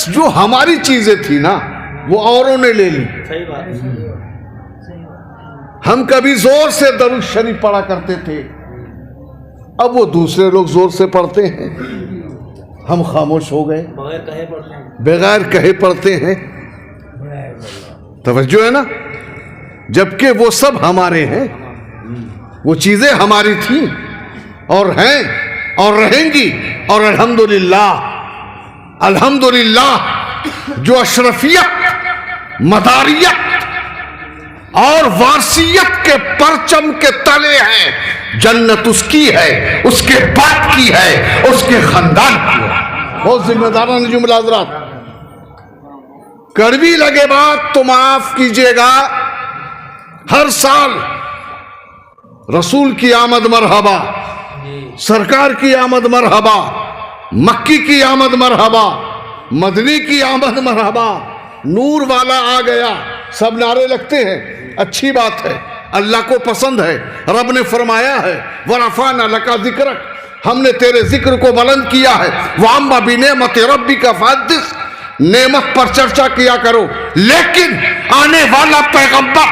जो हमारी चीजें थी ना वो औरों ने ले ली। सही बात है। हम कभी जोर से दरूद शरीफ पढ़ा करते थे, अब वो दूसरे लोग जोर से पढ़ते हैं, हम खामोश हो गए, बगैर कहे पढ़ते हैं। बगैर कहे पढ़ते हैं। तवज्जो है ना, जबकि वो सब हमारे हैं, वो चीजें हमारी थी और हैं और रहेंगी। और अल्हम्दुलिल्लाह अल्हम्दुलिल्लाह जो अशरफियत, मदारियत और वारसियत के परचम के तले हैं, जन्नत उसकी है, उसके बाप की है, उसके खानदान की है। बहुत जिम्मेदारान जुमला हज़रात, कड़वी लगे बात तो माफ कीजिएगा। हर साल रसूल की आमद मरहबा, सरकार की आमद मरहबा, मक्की की आमद मरहबा, मदनी की आमद मरहबा, नूर वाला आ गया, सब नारे लगते हैं। अच्छी बात है, अल्लाह को पसंद है। रब ने फरमाया है वरफाना लका जिक्रक, हमने तेरे जिक्र को बुलंद किया है। वाम्मा बिनेमत रब्बी का फादिस, नेमत पर चर्चा किया करो। लेकिन आने वाला पैगंबर,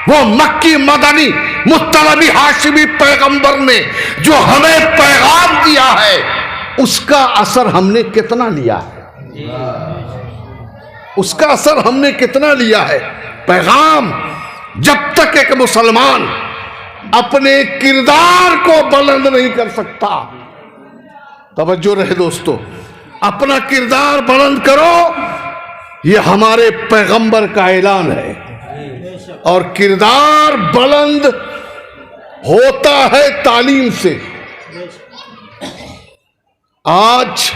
वो मक्की मदनी मुत्तलबी हाशिमी पैगंबर ने जो हमें पैगाम दिया है, उसका असर हमने कितना लिया है, उसका असर हमने कितना लिया है। पैगाम जब तक एक मुसलमान अपने किरदार को बुलंद नहीं कर सकता, तवज्जो रहे दोस्तों, अपना किरदार बुलंद करो, ये हमारे पैगंबर का ऐलान है। और किरदार बुलंद होता है तालीम से। आज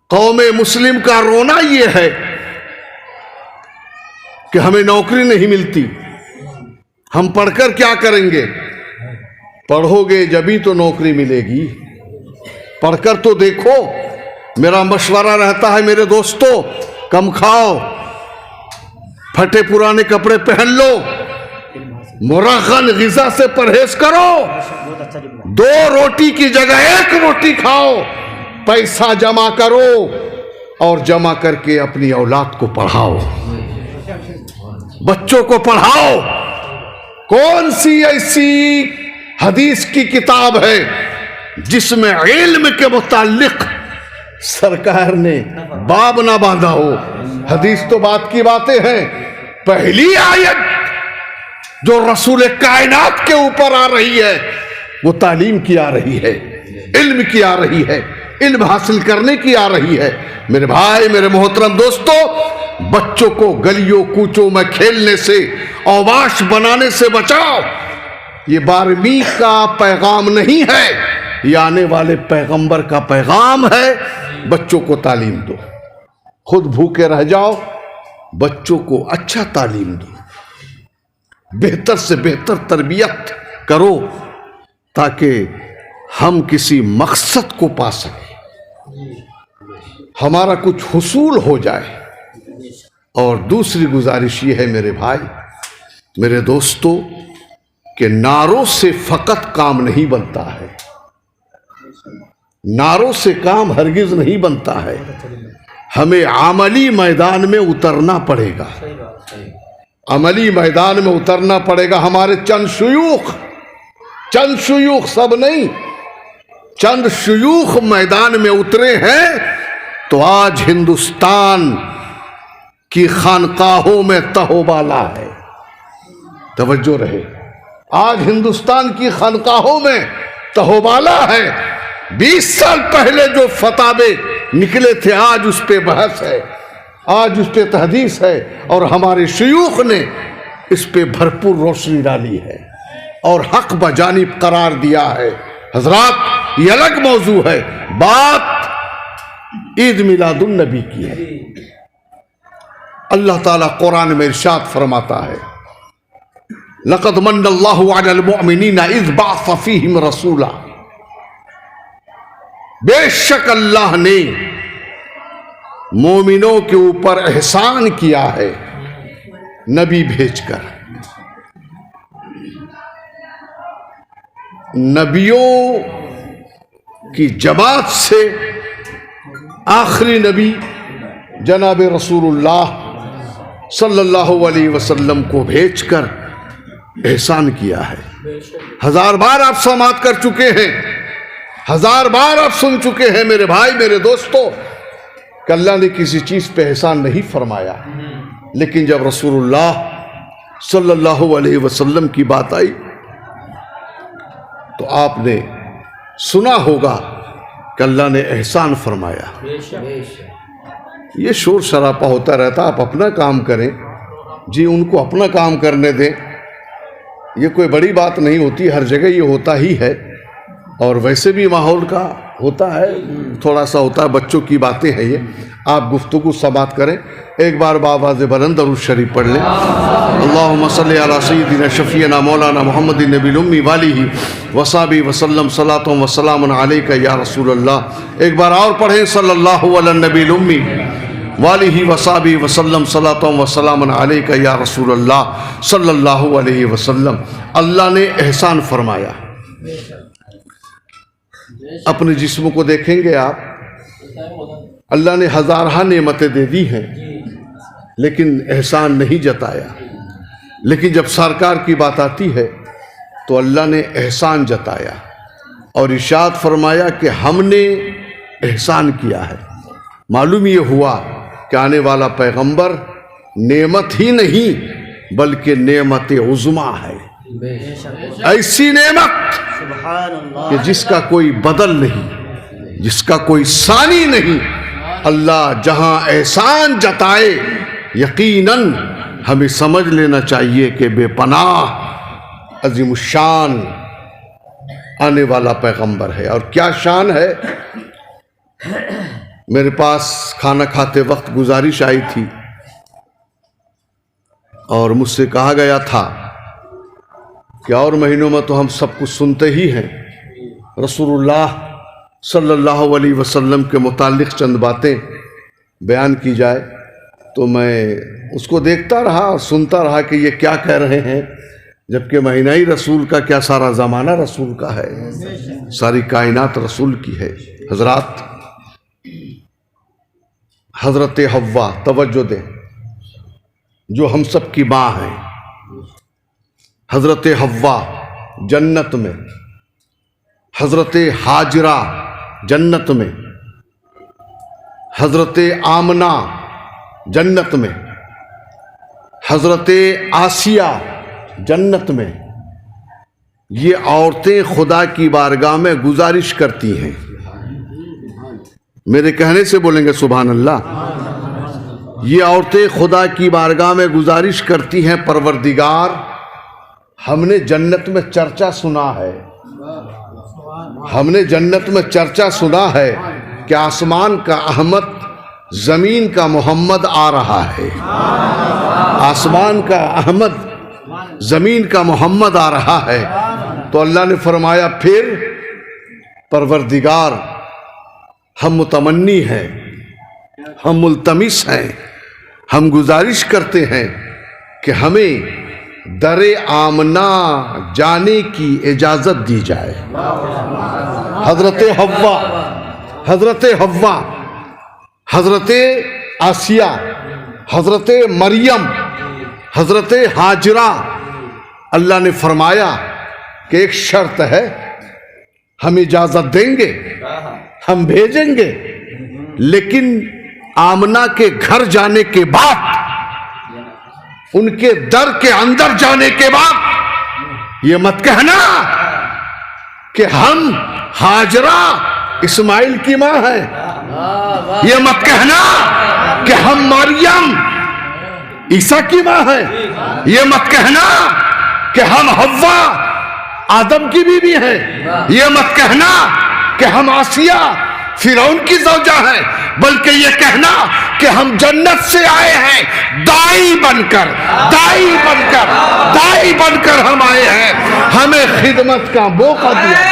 कौमे मुस्लिम का रोना यह है कि हमें नौकरी नहीं मिलती, हम पढ़कर क्या करेंगे। पढ़ोगे जभी तो नौकरी मिलेगी, पढ़कर तो देखो। मेरा मशवरा रहता है मेरे दोस्तों, कम खाओ, फटे पुराने कपड़े पहन लो, मुरगन ग़िज़ा से परहेज करो, 2 रोटी की जगह 1 रोटी खाओ, पैसा जमा करो और जमा करके अपनी औलाद को पढ़ाओ, बच्चों को पढ़ाओ। कौन सी ऐसी हदीस की किताब है जिसमें इल्म के मुताल्लिक सरकार ने बाब ना बांधा हो। हदीस तो बात की बातें हैं, पहली आयत जो रसूल कायनात के ऊपर आ रही है वो तालीम की आ रही है, इल्म की आ रही है, इल्म हासिल करने की आ रही है। मेरे भाई, मेरे मोहतरम दोस्तों, बच्चों को गलियों कूचों में खेलने से, औवाश बनाने से बचाओ। ये 12वीं का पैगाम नहीं है, ये आने वाले पैगंबर का पैगाम है। बच्चों को तालीम दो, खुद भूखे रह जाओ, बच्चों को अच्छा तालीम दो, बेहतर से बेहतर तरबियत करो, ताकि हम किसी मकसद को पा सकें, हमारा कुछ हुसूल हो जाए। और दूसरी गुजारिश ये है मेरे भाई, मेरे दोस्तों, कि नारों से फकत काम नहीं बनता है, नारों से काम हरगिज नहीं बनता है। हमें अमली मैदान में उतरना पड़ेगा, अमली मैदान में उतरना पड़ेगा। हमारे चंद शुयूख सब नहीं, चंद शुयूख मैदान में उतरे हैं, तो आज हिंदुस्तान की खानकाहों में तहोबाला है। तवज्जो रहे, आज हिंदुस्तान की खानकाहों में तहोबाला है। 20 साल पहले जो फतावे निकले थे, आज उस पे बहस है, आज उस पे तहदीस है, और हमारे शयूख ने इस पे भरपूर रोशनी डाली है और हक बजानिब करार दिया है। हजरात, ये अलग मौजू है, बात ईद मिलादुन नबी की है। अल्लाह ताला कुरान में इरशाद फरमाता है, लक़द मन्नल्लाहु अलल मुअमिनीना इज़ बअस फ़ीहिम रसूला, बेशक अल्लाह ने मोमिनों के ऊपर एहसान किया है नबी भेजकर। नबियों की जमात से आखिरी नबी जनाब रसूलुल्लाह सल्लल्लाहु अलैहि वसल्लम को भेजकर एहसान किया है। 1000 बार आप समात कर चुके हैं, 1000 बार आप सुन चुके हैं मेरे भाई मेरे दोस्तों कि अल्लाह ने किसी चीज पे एहसान नहीं फरमाया। लेकिन जब रसूलुल्लाह सल्लल्लाहु अलैहि वसल्लम की बात आई तो आपने सुना होगा कि अल्लाह ने एहसान फरमाया। ये शोर शराबा होता रहता, आप अपना काम करें जी, उनको अपना काम करने दें, ये कोई बड़ी बात नहीं होती, हर जगह ये होता ही है। और वैसे भी माहौल का होता है, थोड़ा सा होता है, बच्चों की बातें हैं ये। आप गुफ्तगू समात करें, एक बार बावाज़ बुलंद दरूद शरीफ पढ़ लें। अल्लाहुम्मा सल्ली अला सय्यिदिना शफ़ीना मौलाना मुहम्मदिन नबील उम्मी वालिही वसाबी वसल्लम सलातुम व सलामुन अलैका या रसूलल्लाह। एक बार और पढ़ें, सल्लल्लाहु अला नबील उम्मी वालिही वसाबी वसल्लम सलातुम व सलामुन अलैका या रसूलल्लाह सल्लल्लाहु अलैहि वसल्लम। अल्लाह ने एहसान फरमाया। अपने जिस्म को देखेंगे आप, अल्लाह ने हज़ारहा नेमतें दे दी हैं लेकिन एहसान नहीं जताया। लेकिन जब सरकार की बात आती है तो अल्लाह ने एहसान जताया और इरशाद फरमाया कि हमने एहसान किया है। मालूम ये हुआ कि आने वाला पैगंबर नेमत ही नहीं बल्कि नेमत उज़्मा है, ऐसी नेमत कि जिसका कोई बदल नहीं, जिसका कोई सानी नहीं। अल्लाह जहां एहसान जताए यकीनन हमें समझ लेना चाहिए कि बेपनाह अज़ीमुश्शान आने वाला पैगंबर है। और क्या शान है। मेरे पास खाना खाते वक्त गुजारिश आई थी और मुझसे कहा गया था कि और महीनों में तो हम सब कुछ सुनते ही हैं, रसूलुल्लाह सल्लल्लाहु अलैहि वसल्लम के मुतालिक चंद बातें बयान की जाए। तो मैं उसको देखता रहा और सुनता रहा कि ये क्या कह रहे हैं, जबकि महीना ही रसूल का, क्या सारा ज़माना रसूल का है, सारी कायनात रसूल की है। हजरात, हजरत हव्वा, तवज्जो दें, जो हम सब की माँ है, हजरत हव्वा जन्नत में, हजरत हाजरा जन्नत में, हजरत आमना जन्नत में, हजरत आसिया जन्नत में, ये औरतें खुदा की बारगाह में गुजारिश करती हैं। मेरे कहने से बोलेंगे सुभान अल्लाह। ये औरतें खुदा की बारगाह में गुजारिश करती हैं, परवरदिगार हमने जन्नत में चर्चा सुना है, हमने जन्नत में चर्चा सुना है कि आसमान का अहमद, जमीन का मोहम्मद आ रहा है। आसमान का अहमद, जमीन का मोहम्मद आ रहा है। तो अल्लाह ने फरमाया, फिर परवरदिगार हम मुतमन्नी हैं, हम मुल्तमिस हैं, हम गुजारिश करते हैं कि हमें दरे आमना जाने की इजाज़त दी जाए। हजरत हव्वा, हजरत हव्वा, हजरत आसिया, हजरत मरियम, हजरत हाजरा, अल्लाह ने फरमाया कि एक शर्त है, हम इजाज़त देंगे, हम भेजेंगे, लेकिन आमना के घर जाने के बाद, उनके दर के अंदर जाने के बाद ये मत कहना कि हम हाजरा इस्माइल की मां है, ये मत कहना कि हम मरियम ईसा की मां है, ये मत कहना कि हम हव्वा आदम की बीवी हैं, ये मत कहना कि हम आसिया फिरौन की ज़ौजा है, बल्कि ये कहना कि हम जन्नत से आए हैं दाई बनकर, दाई बनकर, दाई बनकर हम आए हैं, हमें खिदमत का मौका दिया।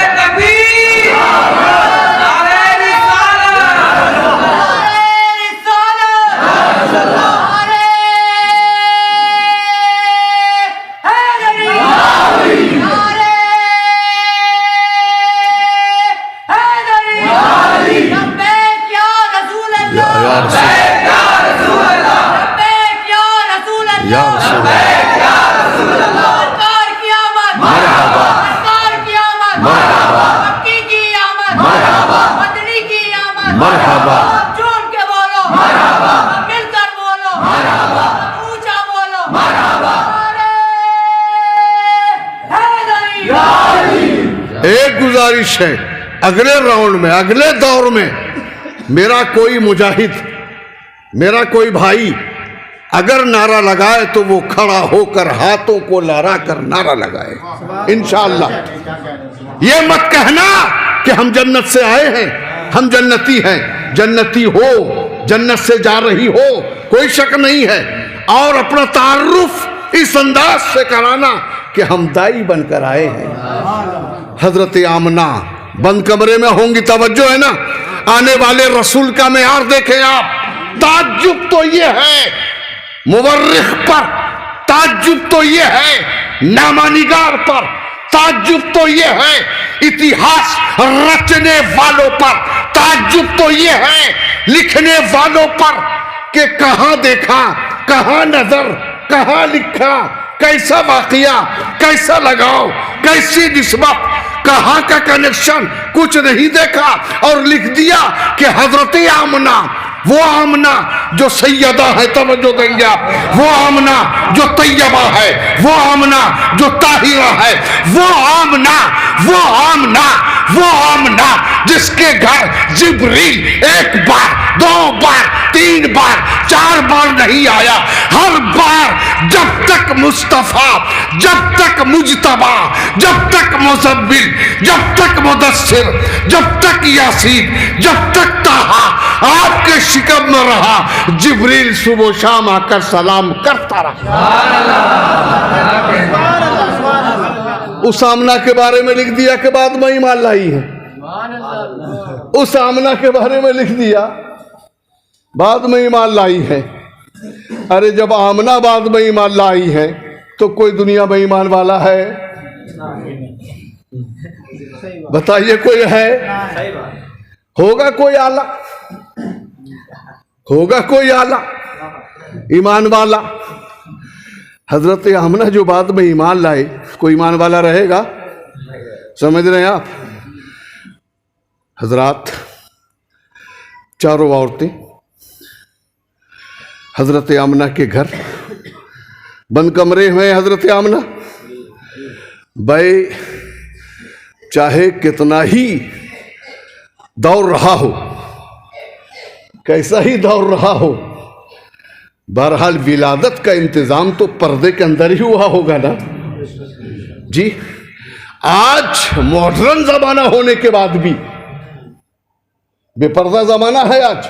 या रसूल सरकार की आमद, मरहबा, सरकार की आमद, मरहबा, मक्की की आमद, मरहबा, मदनी की आमद, मरहबा, झूम के बोलो, मिलकर बोलो, ऊंचा बोलो, हैदरी। एक गुजारिश है, अगले राउंड में, अगले दौर में मेरा कोई मुजाहिद, मेरा कोई भाई अगर नारा लगाए तो वो खड़ा होकर हाथों को लहरा कर नारा लगाए इंशाअल्लाह। ये मत कहना कि हम जन्नत से आए हैं, हम जन्नती हैं। जन्नती हो, जन्नत से जा रही हो, कोई शक नहीं है। और अपना तारुफ इस अंदाज से कराना कि हम दाई बनकर आए हैं। हजरत आमना बंद कमरे में होंगी, तवज्जो है ना। आने वाले रसूल का मेयार देखें आप। ताज्जुब तो ये है मुवर्रिख पर, ताज्जुब तो ये है नामानिगार पर, ताज्जुब तो ये है इतिहास रचने वालों पर, ताज्जुब तो ये है लिखने वालों पर कि कहां देखा, कहां नजर, कहां लिखा, कैसा वाकया, कैसा लगाव, कैसी निस्बत, कहां का कनेक्शन, कुछ नहीं देखा और लिख दिया कि हजरत आमना, वो आमना जो सैयदा है, तवज्जो देंगे आप, वो आमना जो तैयबा है, वो आमना जो ताहिरा है, वो आमना, वो आमना, वो आमना जिसके घर जिब्रील एक बार, दो बार, तीन बार, चार बार नहीं आया, हर बार जब तक मुस्तफा, जब तक मुजतबा, जब तक मुज़म्मिल, जब तक मुदस्सिर, जब तक यासीन, जब तक ताहा आपके शिकम में रहा, जिब्रील सुबह शाम आकर सलाम करता रहा। उस आमना के बारे में लिख दिया कि बाद में ईमान लाई है। उस आमना के बारे में लिख दिया बाद में ईमान लाई है। अरे जब आमना बाद में ईमान लाई है तो कोई दुनिया में ईमान वाला है? बताइए कोई है? होगा कोई आला? होगा कोई आला ईमान वाला? हजरत आमना जो बाद में ईमान लाए, कोई ईमान वाला रहेगा? समझ रहे हैं आप? हजरात, चारों औरतें हजरत आमना के घर बंद कमरे में। हजरत आमना भाई चाहे कितना ही दौड़ रहा हो, कैसा ही दौड़ रहा हो, बहरहाल विलादत का इंतजाम तो पर्दे के अंदर ही हुआ होगा ना जी। आज मॉडर्न जमाना होने के बाद भी बेपर्दा जमाना है आज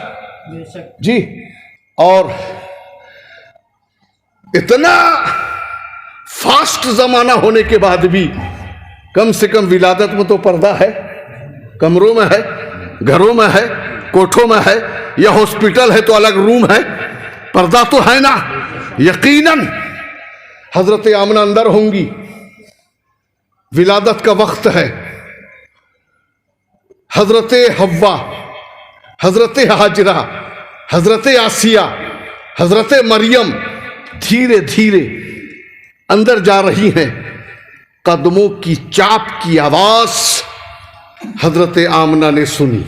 जी, और इतना फास्ट जमाना होने के बाद भी कम से कम विलादत में तो पर्दा है। कमरों में है, घरों में है, कोठों में है, या हॉस्पिटल है तो अलग रूम है, पर्दा तो है ना। यकीनन हजरत आमना अंदर होंगी, विलादत का वक्त है। हजरत हव्वा, हजरत हाजरा, हजरत आसिया, हजरत मरियम धीरे धीरे अंदर जा रही हैं। कदमों की चाप की आवाज हजरत आमना ने सुनी।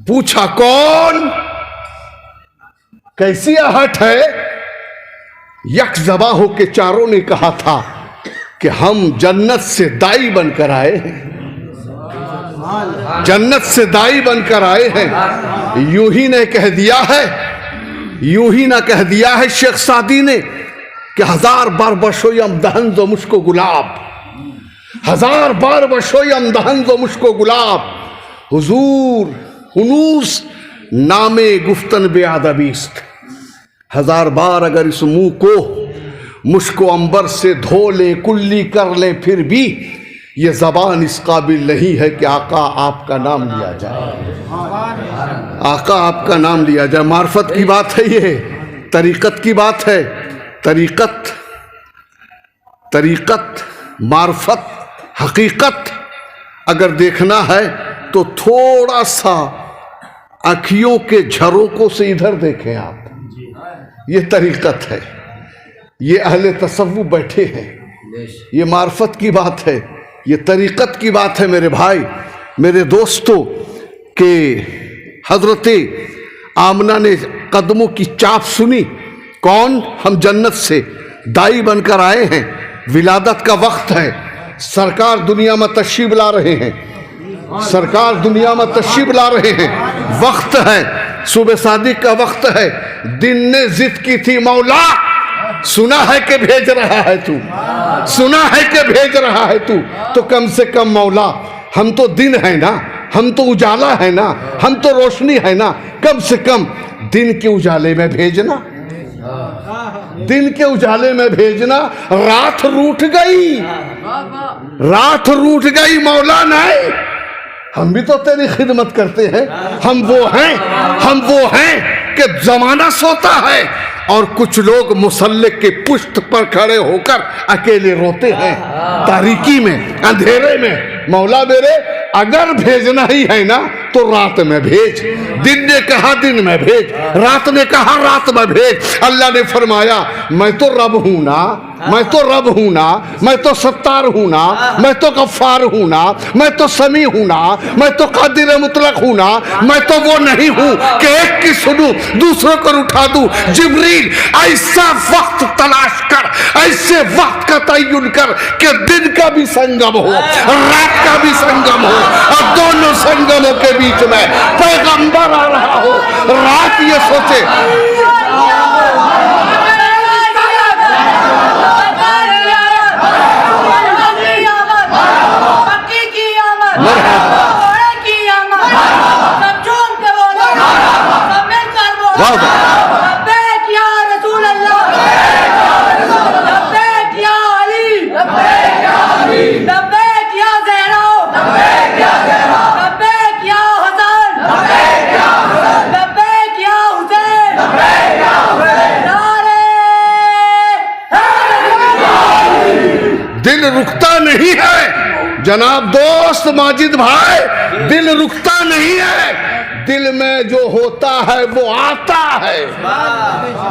पूछा कौन? कैसी आहट है? यकजबा होके चारों ने कहा था कि हम जन्नत से दाई बनकर आए हैं, जन्नत से दाई बनकर आए हैं। यूं ही ने कह दिया है, यूं ही ना कह दिया है शेख सादी ने कि 1000 बार बशोयम दहन जो मुझको गुलाब, 1000 बार बशोयम दहन जो मुझको गुलाब, हुजूर हुनूस नामे गुफ्तन बेअदबीस्त। 1000 बार अगर इस मुंह को मुझको अंबर से धो ले, कुल्ली कर ले, फिर भी ये जबान इस काबिल नहीं है कि आका आपका नाम लिया जाए, आका आपका नाम लिया जाए। मार्फत की बात है, ये तरीकत की बात है। तरीकत, तरीकत, मार्फत, हकीकत अगर देखना है तो थोड़ा सा अखियों के झरोकों से इधर देखें आप, ये तरीक़त है, ये अहले तसव्वुफ़ बैठे हैं, ये मार्फत की बात है, ये तरीक़त की बात है मेरे भाई, मेरे दोस्तों। के हज़रत आमना ने कदमों की चाप सुनी, कौन? हम जन्नत से दाई बनकर आए हैं, विलादत का वक्त है, सरकार दुनिया में तशरीफ़ ला रहे हैं, सरकार दुनिया में तशरीफ़ ला रहे हैं, वक्त है, सुबह सादिक का वक्त है। दिन ने जिद की थी, मौला सुना है कि भेज रहा है तू, सुना है कि भेज रहा है तू, तो कम से कम मौला हम तो दिन है ना, हम तो उजाला है ना, हम तो रोशनी है ना, कम से कम दिन के उजाले में भेजना, दिन के उजाले में भेजना। रात रूठ गई, रात रूठ गई मौला, नहीं हम भी तो तेरी खिदमत करते हैं, हम वो हैं, हम वो हैं कि जमाना सोता है और कुछ लोग मुसल्ले के पुष्ट पर खड़े होकर अकेले रोते हैं, तारीकी में, अंधेरे में। मौला मेरे अगर भेजना ही है ना तो रात में भेज, दिन ने कहा दिन में भेज, रात ने कहा रात में भेज। अल्लाह ने फरमाया मैं तो रब हूं ना, मैं तो रब हूं ना, मैं तो सत्तार हूं ना, मैं तो गफ्फार हूं ना, मैं तो समी हूं ना, मैं तो कादिर मुतलक हूं ना, मैं तो वो नहीं हूं कि एक की सुनूं दूसरों को उठा दूं। जिब्रील ऐसा वक्त तलाश कर, ऐसे वक्त का तयन कर कि दिन का भी संगम हो, रात का भी संगम हो, और दोनों संगमों के बीच में पैगंबर आ रहा हो। रात ये सोचे दिल रुकता नहीं है जनाब दोस्त माजिद भाई, दिल रुकता नहीं है, दिल में जो होता है वो आता है,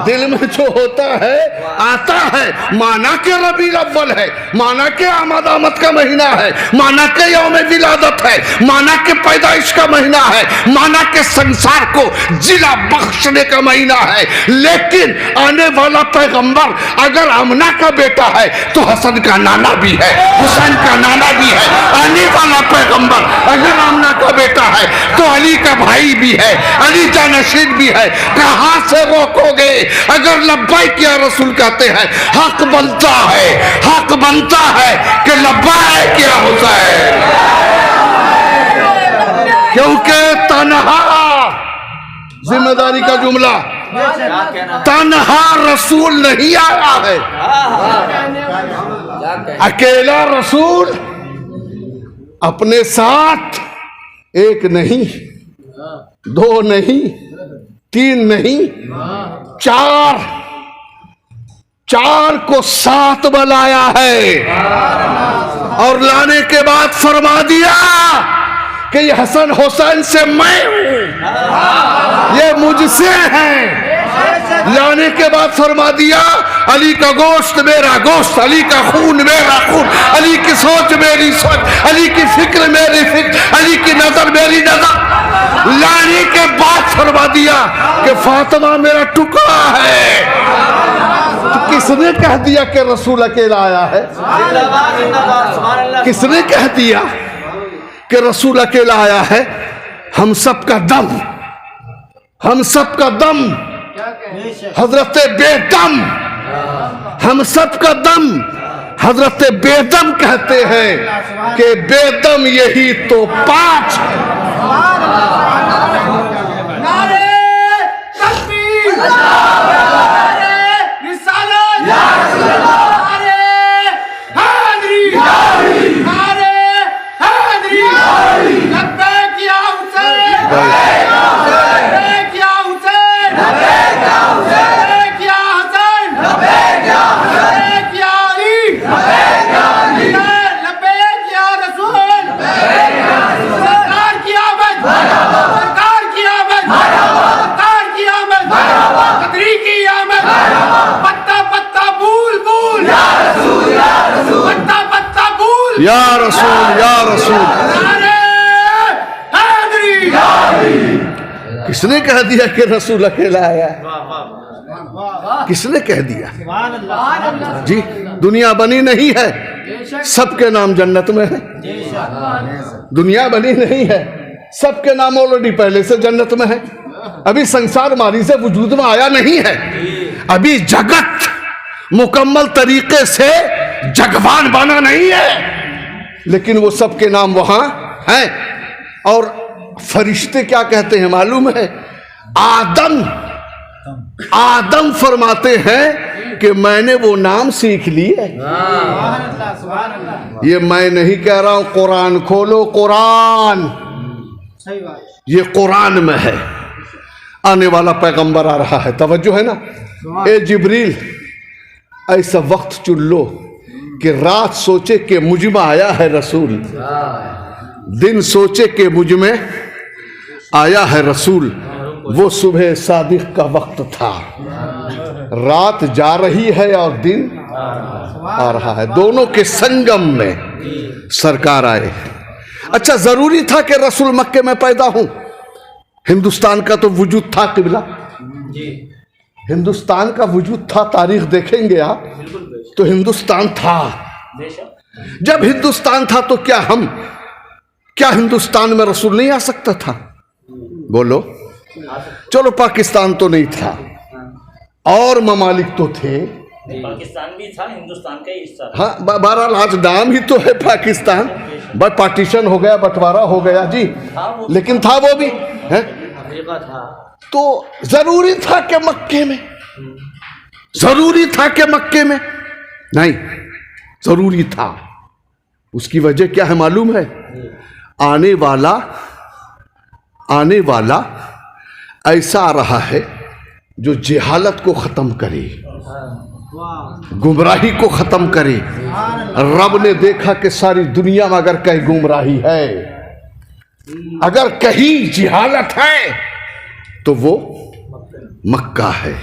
दिल में जो होता है आता है। माना के रबीउल अव्वल है, माना के आमद का महीना है, माना के यौम विलादत है, माना के पैदाइश का महीना है, माना के संसार को जिला बख्शने का महीना है। लेकिन आने वाला पैगंबर अगर आमना का बेटा है तो हसन का नाना भी है, हुसैन का नाना भी है। आने वाला पैगंबर अगर आमना का बेटा है तो अली का भाई भी है, अली जानशीन भी है। कहां से रोकोगे? अगर लब्बैक या रसूल कहते हैं, हक बनता है, हक बनता है कि लब्बैक या हुसैन, क्योंकि तन्हा, जिम्मेदारी का जुमला, तन्हा रसूल नहीं आया है, अकेला रसूल अपने साथ एक नहीं, दो नहीं, तीन नहीं, चार, चार को साथ बुलाया है, और लाने के बाद फरमा दिया कि ये हसन हुसैन से मैं हूं, ये मुझसे हैं। लाने के बाद फरमा दिया अली का गोश्त मेरा गोश्त, अली का खून मेरा खून, अली की सोच मेरी सोच, अली की फिक्र मेरी फिक्र, अली की नजर मेरी नजर। लाने के बाद फरमा दिया कि फातिमा मेरा टुकड़ा है। तो किसने कह दिया कि रसूल अकेला आया है? किसने कह दिया कि रसूल अकेला आया है? हम सब का दम, हम सब का दम हजरत बेदम, हम सब का दम हजरत बेदम कहते हैं कि बेदम यही तो पांच। नारे तकबीर, नारे रिसालत, नारे हैदरी, नारे हैदरी, लब्बैक या हुसैन, लब्बैक या हुसैन, लब्बैक या हसन, लब्बैक या अली, लब्बैक या रसूल, सरकार की आमद। या रसूल या रसूल। नारे हैदरी। किसने कह दिया कि रसूल अकेला आया है? किसने कह दिया? जी, दुनिया बनी नहीं है, सबके नाम जन्नत में है। दुनिया बनी नहीं है, सबके नाम ऑलरेडी पहले से जन्नत में है। अभी संसार मारी से वजूद में आया नहीं है। अभी जगत मुकम्मल तरीके से जगवान बना नहीं है, लेकिन वो सबके नाम वहां हैं। और फरिश्ते क्या कहते हैं मालूम है? आदम फरमाते हैं कि मैंने वो नाम सीख लिए। ये मैं नहीं कह रहा हूं, कुरान खोलो, कुरान, ये कुरान में है। आने वाला पैगंबर आ रहा है, तवज्जो है ना? ए जिब्रील, ऐसा वक्त चुन लो कि रात सोचे कि मुझ में आया है रसूल, दिन सोचे कि मुझ में आया है रसूल। वो सुबह सादिक का वक्त था, रात जा रही है और दिन आ रहा है, दोनों के संगम में सरकार आए। अच्छा, जरूरी था कि रसूल मक्के में पैदा हूं? हिंदुस्तान का तो वजूद था किबला, हिंदुस्तान का वजूद था। तारीख देखेंगे आप तो हिंदुस्तान था। जब हिंदुस्तान था तो क्या हिंदुस्तान में रसूल नहीं आ सकता था? बोलो। चलो, पाकिस्तान तो नहीं था, और ममालिक तो थे। पाकिस्तान भी था, हिंदुस्तान का हिस्सा। हाँ, बहरहाल आज नाम ही तो है पाकिस्तान, बस पार्टीशन हो गया, बंटवारा हो गया जी, लेकिन था वो भी है। तो जरूरी था कि मक्के में, जरूरी था कि मक्के में नहीं, जरूरी था। उसकी वजह क्या है मालूम है? आने वाला ऐसा आ रहा है जो जिहालत को खत्म करे, गुमराही को खत्म करे। रब ने देखा कि सारी दुनिया में अगर कहीं गुमराही है, अगर कहीं जिहालत है, तो वो मक्का है।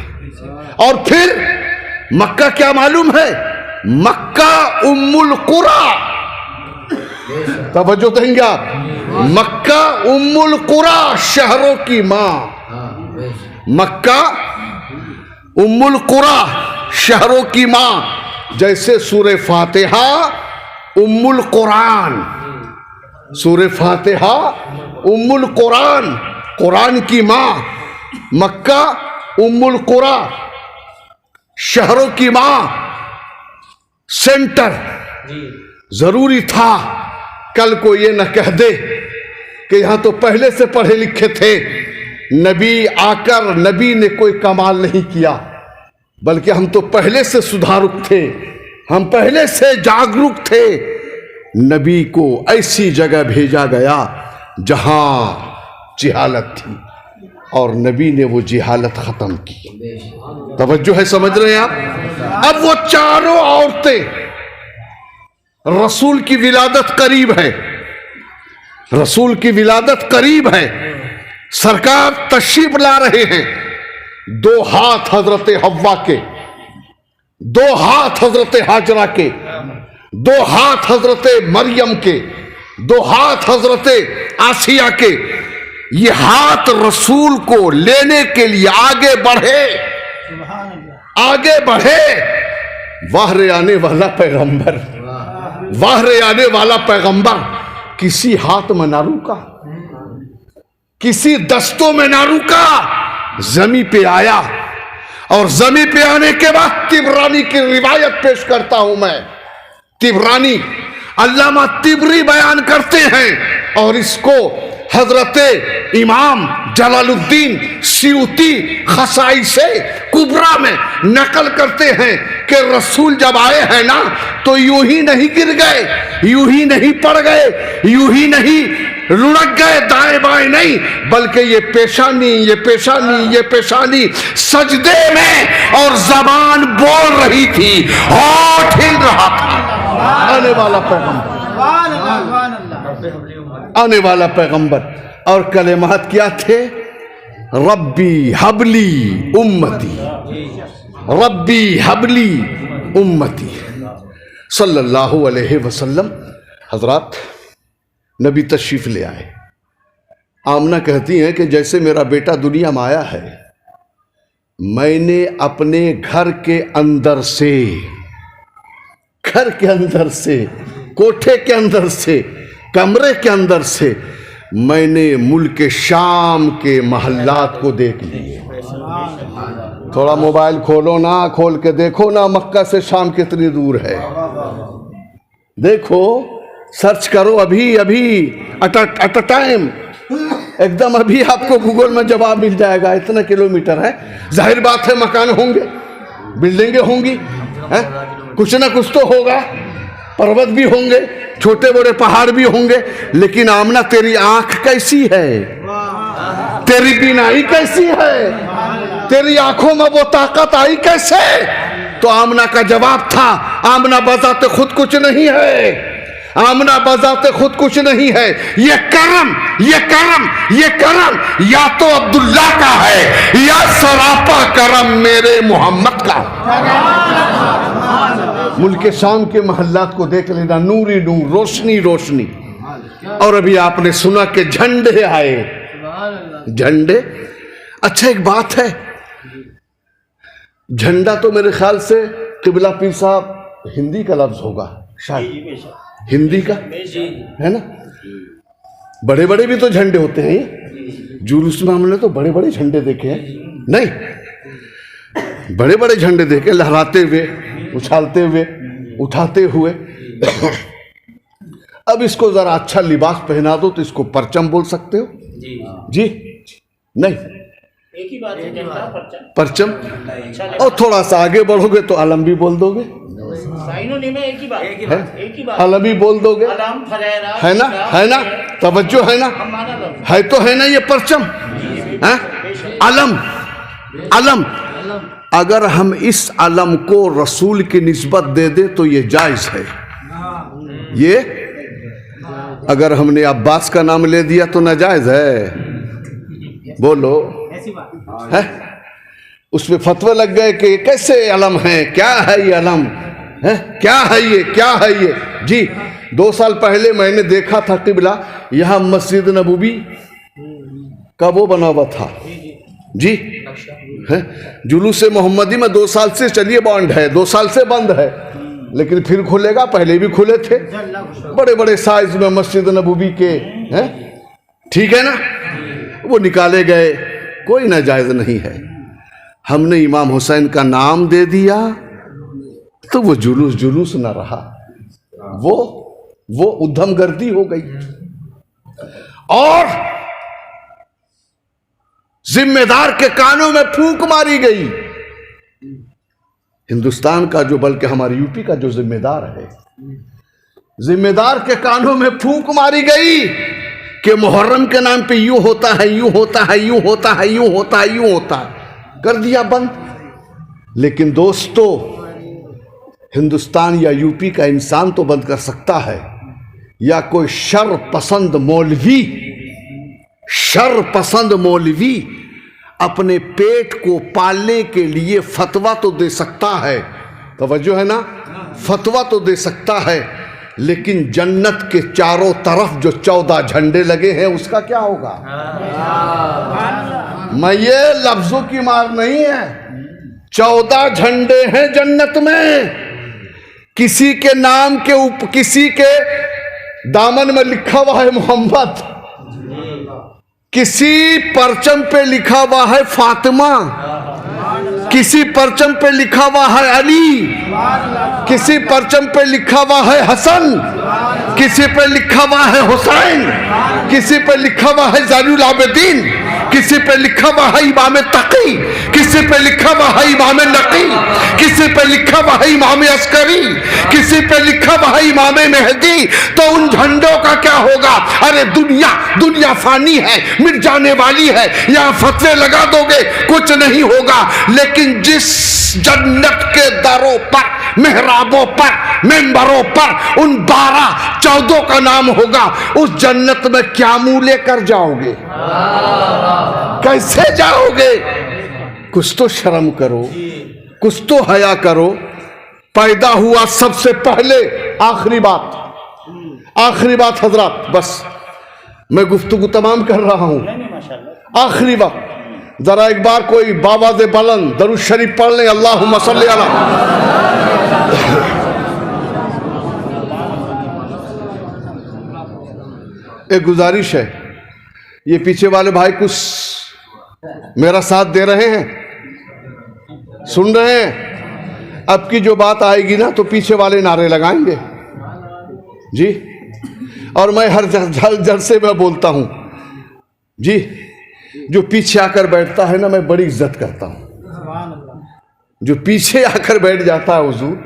और फिर मक्का क्या मालूम है? मक्का उम्मुल कुरा। तवज्जो देंगे आप? मक्का उम्मुल कुरा, शहरों की मां। मक्का उम्मुल कुरा, शहरों की मां। जैसे सूरह फातिहा उम्मुल कुरान, सूरह फातिहा उम्मुल कुरान, कुरान की मां। मक्का उम्मुल कुरा, शहरों की मां, सेंटर। जरूरी था कल को ये न कह दे कि यहां तो पहले से पढ़े लिखे थे, नबी आकर नबी ने कोई कमाल नहीं किया, बल्कि हम तो पहले से सुधारुक थे, हम पहले से जागरूक थे। नबी को ऐसी जगह भेजा गया जहां जिहालत थी, और नबी ने वो जिहालत खत्म की। तवज्जो है, समझ रहे हैं आप? अब वो चारों औरतें, रसूल की विलादत करीब है, रसूल की विलादत करीब है, सरकार तशरीफ ला रहे हैं। 2 हाथ हजरत हव्वा के, 2 हाथ हजरत हाजरा के, 2 हाथ हजरत मरियम के, 2 हाथ हजरत आसिया के। ये हाथ रसूल को लेने के लिए आगे बढ़े, आगे बढ़े। वाहरे आने वाला पैगंबर, वाहरे आने वाला पैगंबर किसी हाथ में ना रुका, किसी दस्तों में ना रुका, जमी पे आया। और जमी पे आने के बाद तिबरानी की रिवायत पेश करता हूं मैं। तिबरानी, अल्लामा तिबरी बयान करते हैं, और इसको हजरत इमाम जलालुद्दीन सियूती खसाई से कुबरा में नकल करते हैं कि रसूल जब आए हैं ना, तो यूं ही नहीं गिर गए, यूं ही नहीं पड़ गए, यूं ही नहीं लुढ़क गए दाएं बाएं नहीं, बल्कि ये पेशानी, ये पेशानी, ये पेशानी सजदे में, और जबान बोल रही थी, होठ हिल रहा था। आने वाला पैगंबर, आने वाला पैगंबर। और कलेमात क्या थे? रब्बी हबली उम्मती, रब्बी हबली उम्मती। सल्लल्लाहु अलैहि वसल्लम हजरात, नबी तशरीफ ले आए। आमना कहती हैं कि जैसे मेरा बेटा दुनिया में आया है, मैंने अपने घर के अंदर से, कोठे के अंदर से, कमरे के अंदर से मैंने मुल्क शाम के महल्लात को देख लिए। थोड़ा मोबाइल खोलो ना, खोल के देखो ना, मक्का से शाम कितनी दूर है। देखो, सर्च करो अभी एट अ टाइम, एकदम अभी आपको गूगल में जवाब मिल जाएगा। इतना किलोमीटर है। जाहिर बात है मकान होंगे, बिल्डिंगें होंगी, है? कुछ ना कुछ तो होगा, पर्वत भी होंगे, छोटे बड़े पहाड़ भी होंगे। लेकिन आमना, तेरी आंख कैसी है? तेरी बीनाई कैसी है? तेरी आंखों में वो ताकत आई कैसे? तो आमना का जवाब था, आमना बजाते खुद कुछ नहीं है, आमना बजाते खुद कुछ नहीं है। ये करम या तो अब्दुल्ला का है या सरापा करम मेरे मोहम्मद का। मुल्क शाम के महल्लात को देख लेना, नूरी नूर, रोशनी रोशनी। और अभी आपने सुना कि झंडे आए, झंडे। अच्छा, एक बात है, झंडा तो मेरे ख्याल से किबला पीर साहब हिंदी का लफ्ज होगा शायद, हिंदी का है ना। बड़े बड़े भी तो झंडे होते हैं, जुलूस में हमने तो बड़े बड़े झंडे देखे हैं, नहीं, बड़े बड़े झंडे देखे, लहराते हुए, उछालते हुए, उठाते हुए। अब इसको जरा अच्छा लिबास पहना दो तो इसको परचम बोल सकते हो जी? नहीं, एक ही बात है, झंडा परचम। और थोड़ा सा आगे बढ़ोगे तो अलम भी बोल दोगे, एक ही बात, अलम भी बोल दोगे, है ना, है ना, तवज्जो है ना, है तो है ना ये परचम, है अलम। अगर हम इस अलम को रसूल की निस्बत दे दे तो ये जायज है। ये अगर हमने अब्बास का नाम ले दिया तो नाजायज है? बोलो, है? उसमें फतवा लग गए कि कैसे अलम है, क्या है ये अलम है, क्या है ये जी। 2 साल पहले मैंने देखा था किबला, यहां मस्जिद नबवी का वो बना हुआ था जी, है जुलूस मोहम्मदी में 2 साल से चलिए बॉन्ड है, 2 साल से बंद है, लेकिन फिर खुलेगा। पहले भी खुले थे, बड़े बड़े साइज में मस्जिद नबवी के, हैं, ठीक है ना। वो निकाले गए, कोई नाजायज नहीं है। हमने इमाम हुसैन का नाम दे दिया तो वो जुलूस न रहा, वो उद्यमगर्दी हो गई और जिम्मेदार के कानों में फूंक मारी गई। हिंदुस्तान का जो, बल्कि हमारे यूपी का जो जिम्मेदार है, जिम्मेदार के कानों में फूंक मारी गई कि मुहर्रम के नाम पे यूं होता है, कर दिया बंद। लेकिन दोस्तों, हिंदुस्तान या यूपी का इंसान तो बंद कर सकता है, या कोई शर पसंद मौलवी अपने पेट को पालने के लिए फतवा तो दे सकता है, तवज्जो है ना, फतवा तो दे सकता है, लेकिन जन्नत के चारों तरफ जो 14 झंडे लगे हैं उसका क्या होगा? मैं ये लफ्जों की मार नहीं है, 14 झंडे हैं जन्नत में। किसी के नाम के किसी के दामन में लिखा हुआ है मोहम्मद, किसी परचम पे लिखा हुआ है फातिमा, किसी परचम पे लिखा हुआ है अली, किसी परचम पे लिखा हुआ है हसन, किसी पे लिखा हुआ है हुसैन, किसी पे लिखा हुआ है ज़ैनुल आबिदीन, किसी पे लिखा हुआ है इमाम तकी, किसी पे लिखा हुआ है इमाम नकी, किसी पे लिखा हुआ है इमाम अस्करी, किसी पे लिखा हुआ है इमाम मेहदी। तो उन झंडों का क्या होगा? अरे दुनिया फानी है, मिट जाने वाली है, यहाँ फतवे लगा दोगे कुछ नहीं होगा। लेकिन जिस जन्नत के दरों पर, मेहराबों पर, मेंबरों पर उन 12-14 का नाम होगा, उस जन्नत में क्या मुंह लेकर जाओगे? कैसे जाओगे? कुछ तो शर्म करो, कुछ तो हया करो। पैदा हुआ सबसे पहले, आखिरी बात, आखिरी बात हजरात, बस मैं गुफ्तगू तमाम कर रहा हूं। नहीं माशाल्लाह। आखिरी बात, जरा एक बार कोई बाबाज़े बुलंद दरूद शरीफ पढ़ लें, अल्लाहुम्मा सल्ली अला। एक गुजारिश है, ये पीछे वाले भाई कुछ मेरा साथ दे रहे हैं, सुन रहे हैं। अब की जो बात आएगी ना तो पीछे वाले नारे लगाएंगे जी। और मैं हर जलसे में बोलता हूं जी, जो पीछे आकर बैठता है ना मैं बड़ी इज्जत करता हूं। जो पीछे आकर बैठ जाता है हुजूर,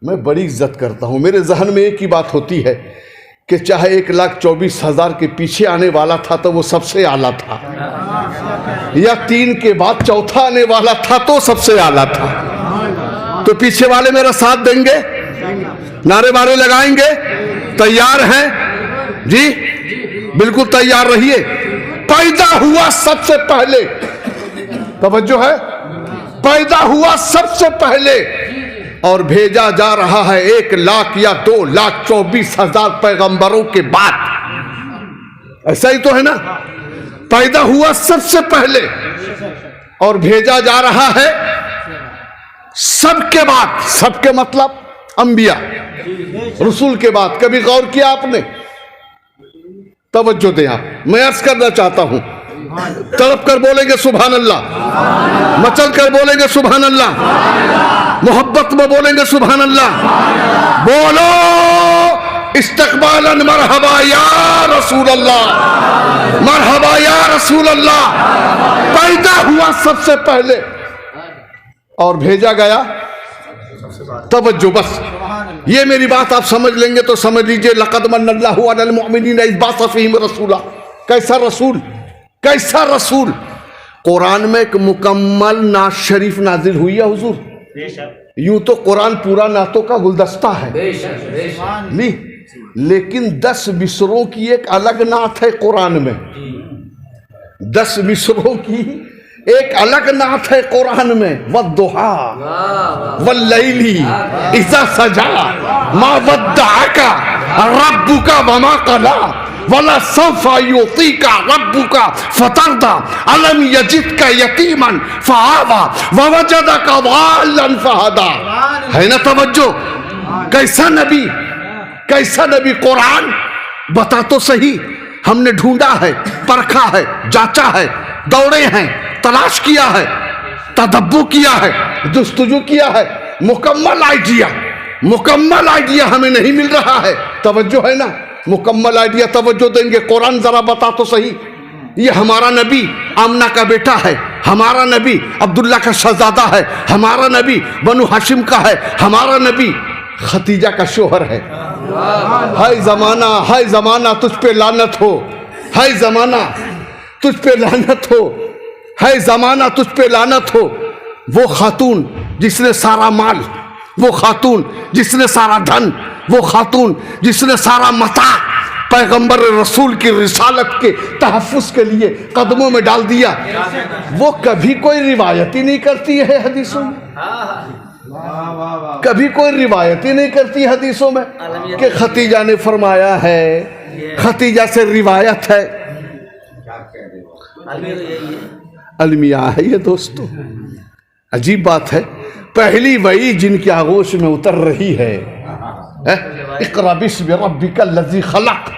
मैं बड़ी इज्जत करता हूं। मेरे जहन में एक ही बात होती है कि चाहे 1,24,000 के पीछे आने वाला था तो वो सबसे आला था, या 3 के बाद चौथा आने वाला था तो सबसे आला था। तो पीछे वाले मेरा साथ देंगे, नारे बारे लगाएंगे, तैयार हैं जी? बिल्कुल तैयार रहिए। पैदा हुआ सबसे पहले, तवज्जो है, पैदा हुआ सबसे पहले और भेजा जा रहा है 1 लाख या 2,24,000 पैगंबरों के बाद। ऐसा ही तो है ना? पैदा हुआ सबसे पहले और भेजा जा रहा है सबके बाद। सबके मतलब अंबिया रसूल के बाद। कभी गौर किया आपने? तवज्जो दें आप, मैं अर्ज करना चाहता हूं, तड़प कर बोलेंगे सुभान अल्लाह, मचल कर बोलेंगे सुभान अल्लाह, मोहब्बत में बोलेंगे सुभान अल्लाह। बोलो इस्तकबालन मरहबा या रसूल अल्लाह, मरहबा या रसूल अल्लाह। पैदा हुआ सबसे पहले और भेजा गया। तवज्जो, बस ये मेरी बात आप समझ लेंगे तो समझ लीजिए। लक़द मन्नल्लाहु अलल मुअमिनीना इज़ बअसा फ़ीहिम रसूला। कैसा रसूल, कैसा रसूल। कुरान में एक मुकम्मल नात शरीफ नाजिल हुई है हुजूर। यूं तो कुरान पूरा नातों का गुलदस्ता है नहीं, लेकिन 10 मिसरों की एक अलग नात है कुरान में। 10 मिसरों की एक अलग नात है कुरान में। वद्दुहा वल्लैली इज़ा सजा मा वद्दअका रब्बुका वमा क़ला वला सौफा युतीका रब्बुका फतरदा अलम यजिदका यतीमन फआवा ववजदका ज़ाल्लन फहदा। है ना तवज्जो? कैसा नबी, कैसा नबी। कुरान बता तो सही, हमने ढूंढा है, परखा है, जांचा है, दौड़े हैं, तलाश किया है, तदब्बुर किया है, जुस्तजू किया है। मुकम्मल आइडिया हमें नहीं मिल रहा है। तवज्जो है ना? मुकम्मल आइडिया तवज्जो देंगे। कुरान जरा बता तो सही, ये हमारा नबी आमना का बेटा है, हमारा नबी अब्दुल्ला का शहजादा है, हमारा नबी बनु हाशिम का है, हमारा नबी खतीजा का शोहर है। हाय जमाना तुझ पे लानत हो, हाय जमाना तुझ पे लानत हो, हाय जमाना तुझ पे लानत हो। वो खातून जिसने सारा माल, वो खातून जिसने सारा धन, वो खातून जिसने सारा मता पैगंबर रसूल की रिसालत के तहफ़्फ़ुज़ के लिए कदमों में डाल दिया, वो कभी कोई रिवायत ही नहीं करती है हदीसों में। कभी कोई रिवायत ही नहीं करती हदीसों में कि खतीजा ने फरमाया है, खतीजा से रिवायत है। अलमिया है ये दोस्तों। अजीब बात है, पहली वही जिनकी आगोश में उतर रही है, इक़रा बिस्मि रब्बिकल लज़ी खलक़।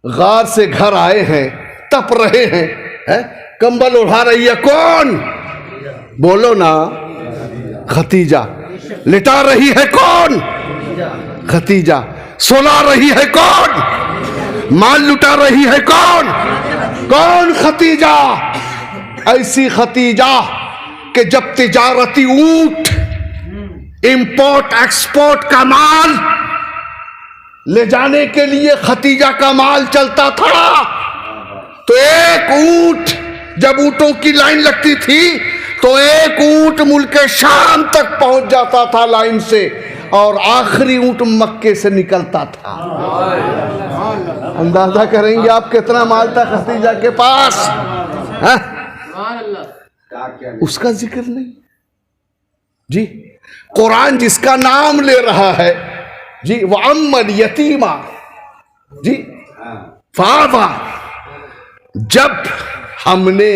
गार से घर आए हैं, तप रहे हैं, कंबल उठा रही है कौन? बोलो ना, खतीजा। लिटा रही है कौन? खतीजा। सुला रही है कौन? माल लुटा रही है कौन? कौन? खतीजा। ऐसी खतीजा कि जब तिजारती ऊंट, इंपोर्ट एक्सपोर्ट का माल ले जाने के लिए खतीजा का माल चलता था, तो एक ऊंट, जब ऊंटों की लाइन लगती थी तो एक ऊंट मुल्क शाम तक पहुंच जाता था लाइन से, और आखिरी ऊंट मक्के से निकलता था। अंदाजा करेंगे आप कितना माल था खतीजा के पास, है? उसका जिक्र नहीं जी। कुरान जिसका नाम ले रहा है जी, वो अम्मल यतीमा जी फावा, जब हमने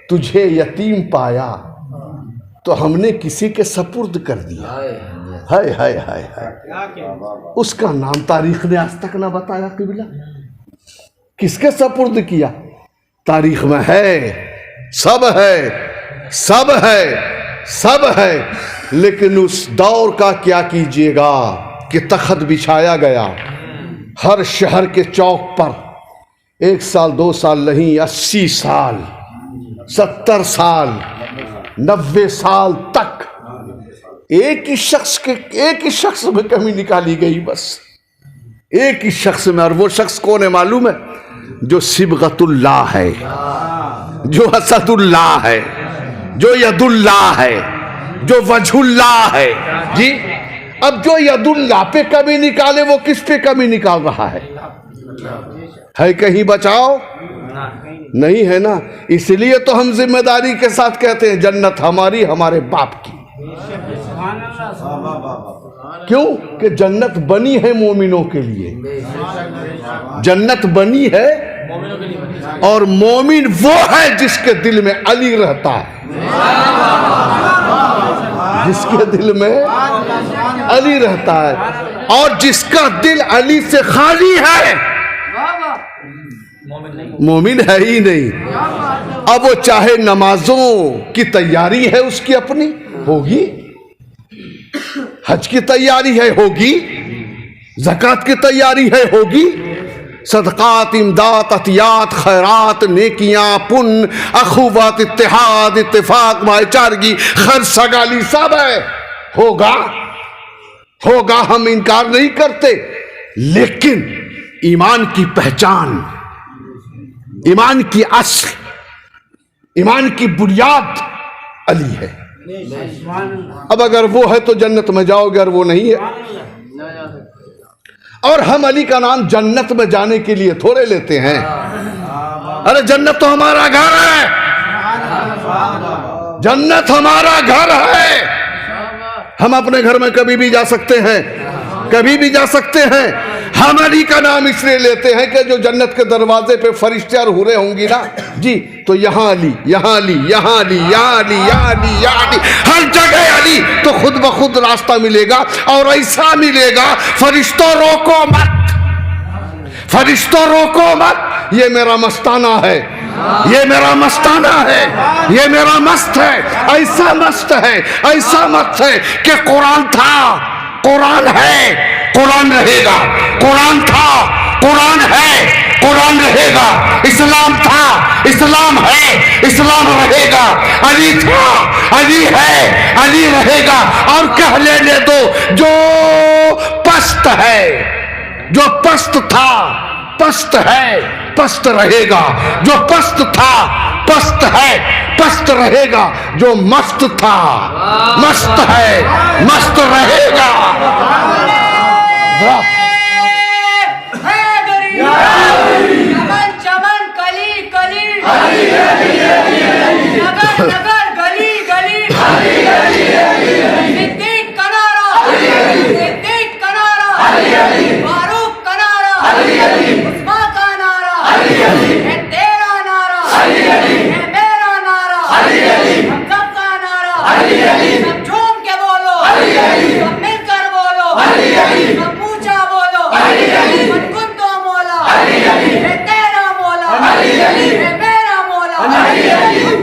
तुझे यतीम पाया तो हमने किसी के सपुर्द कर दिया। हाय हाय हाय हाय, उसका नाम तारीख ने आज तक ना बताया किबला, किसके सपुर्द किया? तारीख में है, सब है, सब है, सब है, लेकिन उस दौर का क्या कीजिएगा कि तख्त बिछाया गया हर शहर के चौक पर, 1 साल 2 साल नहीं, 80 साल 70 साल 90 साल तक एक ही शख्स में कमी निकाली गई, बस एक ही शख्स में। और वो शख्स कौन है मालूम है? जो सिबगतुल्लाह है, जो असदुल्लाह है, जो यदुल्लाह है, जो वजहुल्लाह है। जी, अब जो यदुल्लाह पे कमी निकाले वो किस पे कमी निकाल रहा है? कहीं बचाओ नहीं है ना। इसलिए तो हम जिम्मेदारी के साथ कहते हैं जन्नत हमारी, हमारे बाप की। क्यों? कि जन्नत बनी है मोमिनों के लिए, जन्नत बनी है, और मोमिन वो है जिसके दिल में अली रहता है, जिसके दिल में अली रहता है, और जिसका दिल अली से खाली है मोमिन है ही नहीं। अब वो चाहे नमाजों की तैयारी है उसकी अपनी होगी, हज की तैयारी है होगी, ज़कात की तैयारी है होगी, सदकात, इमदाद, अतियात, खैरात, नेकियां, पुण्य, अखुवत, इत्तेहाद, इत्तेफाक, भाईचारगी, खर्च, सगाली सब है, होगा होगा, हम इनकार नहीं करते। लेकिन ईमान की पहचान, ईमान की अस्ल, ईमान की बुनियाद अली है। अब अगर वो है तो जन्नत में जाओगे, और वो नहीं है। और हम अली का नाम जन्नत में जाने के लिए थोड़े लेते हैं। अरे जन्नत तो हमारा घर है, जन्नत हमारा घर है। हम अपने घर में कभी भी जा सकते हैं, कभी भी जा सकते हैं। हम अली का नाम इसलिए लेते हैं कि जो जन्नत के दरवाजे पे फरिश्ते और हुरे होंगी ना जी, तो यहाँ अली, यहाँ अली, यहाँ अली, यहाँ अली, यहाँ अली, यहाँ अली, हर जगह अली, तो खुद ब खुद रास्ता मिलेगा। और ऐसा मिलेगा, फरिश्तों रोको मत, फरिश्तों रोको मत, ये मेरा मस्ताना है, ये मेरा मस्ताना है, ये मेरा मस्त है, ऐसा मस्त है, ऐसा मस्त है कि कुरान था, कुरान है, कुरान रहेगा, कुरान था, कुरान है, कुरान रहेगा, इस्लाम था, इस्लाम है, इस्लाम रहेगा, अली था, अली है, अली रहेगा। और कह लेने दो, जो पस्त है, जो पस्त था पस्त है, पस्त रहेगा, जो पस्त था पस्त है, पस्त रहेगा, जो मस्त था मस्त है, मस्त रहेगा। चमन चमन कली कली, नगर नगर गली गली, सिद्दीक कनारा, सिद्दीक कनारा, फारूक कनारा, उस्मान का नारा, है तेरा नारा, है मेरा नारा, हम सबका नारा, सब झूम के बोलो, सब मिलकर बोलो, सब ऊंचा बोलो, मन तो मौला, है तेरा मौला, है मेरा मौला, हम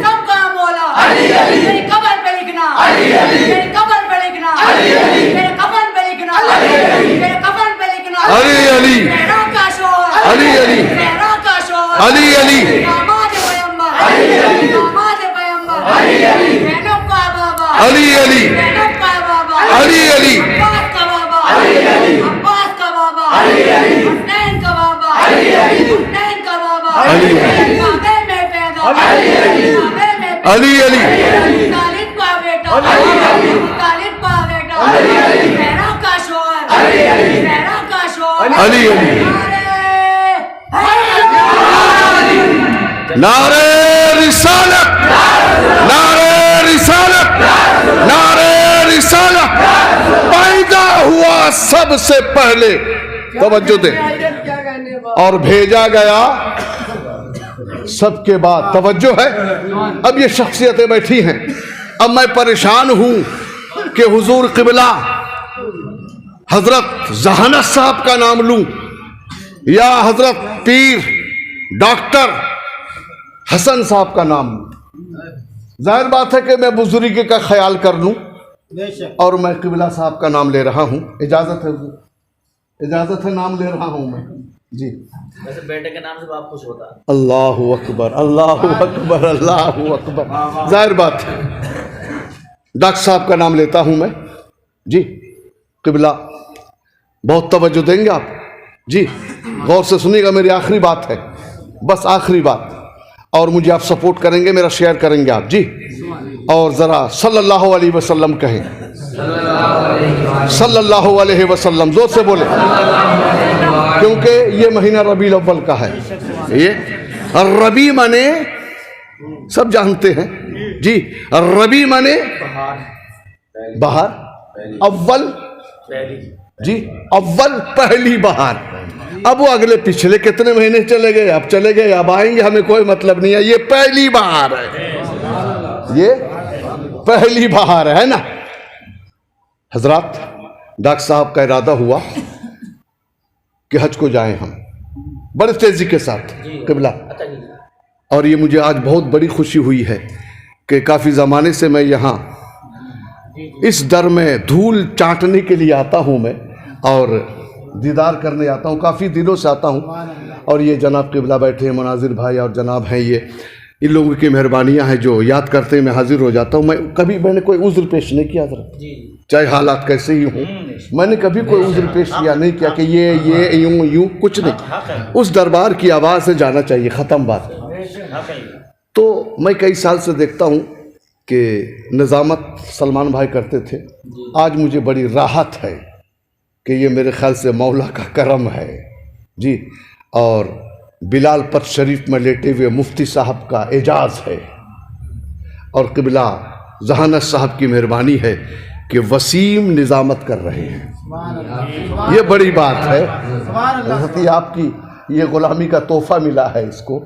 सबका मौला। मेरी कब्र पे लिखना, मेरी कब्र पे लिखना, मेरे कफन पे लिखना, मेरे कफन पे लिखना, अली अली, पैरों का शोर, अली अली, पैरों का शोर, अली अली, दामाद पैगंबर, दामाद पैगंबर, बहनों का बाबा, अली अली, बहनों का बाबा, अली अली, अब्बास का बाबा, अब्बास का बाबा, हुसैन का बाबा, हुसैन का बाबा, काबे में पैदा, काबे में पैदा, अली अली, तालिब का बेटा, तालिब का बेटा, पैरों का शोर, पैरों का शोर, अली अली, नारे रिसालत, नारे रिसालत, नारे रिसालत। पैदा हुआ सबसे पहले, तवज्जो दे, और भेजा गया सबके बाद। तवज्जो है। अब ये शख्सियतें बैठी हैं। अब मैं परेशान हूं कि हुजूर क़िबला हजरत जहानत साहब का नाम लूं या हजरत पीर डॉक्टर हसन साहब का नाम लूं। जाहिर बात है कि मैं बुजुर्गी का ख्याल कर लूं और मैं क़िबला साहब का नाम ले रहा हूं। इजाजत है हुजूर? इजाजत है, नाम ले रहा हूं मैं जी। वैसे बेटे के नाम से बाप खुश होता है। अल्लाहु अकबर, अल्लाहु अकबर, अल्लाहु अकबर। जाहिर बात है, डॉक्टर साहब का नाम लेता हूं मैं जी। क़िबला बहुत तवज्जो देंगे आप जी, गौर से सुनिएगा, मेरी आखिरी बात है, बस आखिरी बात, और मुझे आप सपोर्ट करेंगे, मेरा शेयर करेंगे आप जी। और ज़रा सल्लल्लाहु अलैहि वसल्लम कहें, सल्लल्लाहु अलैहि वसल्लम, जोर से बोले, क्योंकि ये महीना रबीउल अव्वल का है। ये रबी माने सब जानते हैं जी, रबी माने बहार, अव्वल जी, अव्वल पहली बहार। अब वो अगले पिछले कितने महीने चले गए, अब चले गए, अब आएंगे, हमें कोई मतलब नहीं है। ये पहली बहार है, ये पहली बहार है ना। हजरात, डॉक्टर साहब का इरादा हुआ कि हज को जाएं हम बड़े तेजी के साथ क़िबला, और ये मुझे आज बहुत बड़ी खुशी हुई है कि काफ़ी ज़माने से मैं यहाँ इस दर में धूल चाटने के लिए आता हूँ मैं, और दीदार करने आता हूँ, काफ़ी दिनों से आता हूँ। और ये जनाब क़िबला बैठे हैं, मुनाजिर भाई और जनाब हैं, ये इन लोगों की मेहरबानियाँ हैं जो याद करते हैं, मैं हाजिर हो जाता हूँ। मैं कभी मैंने कोई उज़्र पेश नहीं किया था, चाहे हालात कैसे ही हों, मैंने कभी कोई उज़्र पेश किया नहीं किया कि ये यूँ यूँ, कुछ नहीं। उस दरबार की आवाज़ से जाना चाहिए, ख़त्म बात। तो मैं कई साल से देखता हूँ कि निज़ामत सलमान भाई करते थे, आज मुझे बड़ी राहत है कि ये मेरे ख्याल से मौला का करम है जी। और बिलाल पथ शरीफ में लेटे हुए मुफ्ती साहब का एजाज़ है, और क़िबला जहानत साहब की मेहरबानी है कि वसीम निज़ामत कर रहे हैं। ये बड़ी बात है, हज़रत आपकी ये ग़ुलामी का तोहफ़ा मिला है इसको,